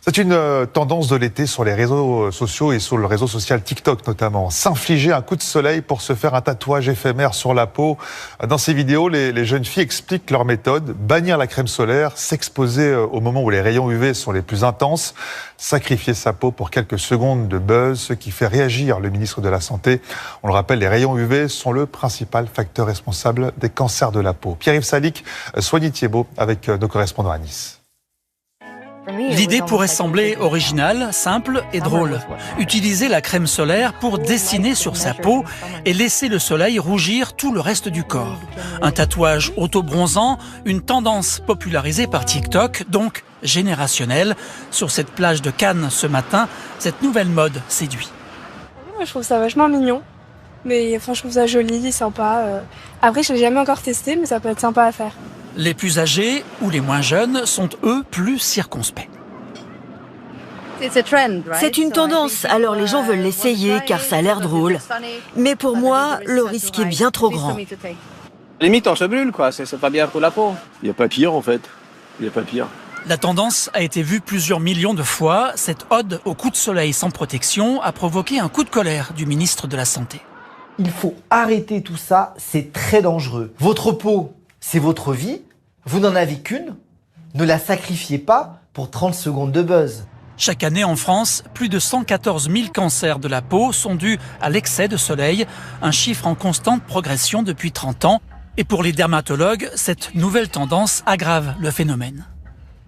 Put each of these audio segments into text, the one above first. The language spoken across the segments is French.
C'est une tendance de l'été sur les réseaux sociaux et sur le réseau social TikTok notamment. S'infliger un coup de soleil pour se faire un tatouage éphémère sur la peau. Dans ces vidéos, les jeunes filles expliquent leur méthode. Bannir la crème solaire, s'exposer au moment où les rayons UV sont les plus intenses, sacrifier sa peau pour quelques secondes de buzz, ce qui fait réagir le ministre de la Santé. On le rappelle, les rayons UV sont le principal facteur responsable des cancers de la peau. Pierre-Yves Salic, Soigny Thiebaud avec nos correspondants à Nice. L'idée pourrait sembler originale, simple et drôle. Utiliser la crème solaire pour dessiner sur sa peau et laisser le soleil rougir tout le reste du corps. Un tatouage auto-bronzant, une tendance popularisée par TikTok, donc générationnelle. Sur cette plage de Cannes ce matin, cette nouvelle mode séduit. Moi, je trouve ça vachement mignon, mais enfin, je trouve ça joli, sympa. Après, je l'ai jamais encore testé, mais ça peut être sympa à faire. Les plus âgés ou les moins jeunes sont eux plus circonspects. C'est une tendance, alors les gens veulent l'essayer car ça a l'air drôle. Mais pour moi, le risque est bien trop grand. Limite, on se brûle, quoi. C'est pas bien pour la peau. Il n'y a pas pire, en fait. Il n'y a pas pire. La tendance a été vue plusieurs millions de fois. Cette ode au coup de soleil sans protection a provoqué un coup de colère du ministre de la Santé. Il faut arrêter tout ça, c'est très dangereux. Votre peau, c'est votre vie, vous n'en avez qu'une, ne la sacrifiez pas pour 30 secondes de buzz. Chaque année en France, plus de 114 000 cancers de la peau sont dus à l'excès de soleil, un chiffre en constante progression depuis 30 ans. Et pour les dermatologues, cette nouvelle tendance aggrave le phénomène.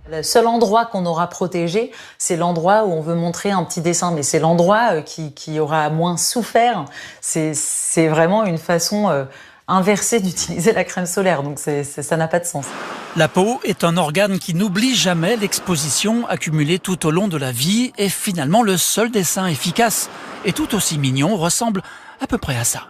Le seul endroit qu'on aura protégé, c'est l'endroit où on veut montrer un petit dessin, mais c'est l'endroit qui aura moins souffert. C'est vraiment une façon inversée d'utiliser la crème solaire, donc ça n'a pas de sens. La peau est un organe qui n'oublie jamais l'exposition accumulée tout au long de la vie et finalement le seul dessin efficace et tout aussi mignon ressemble à peu près à ça.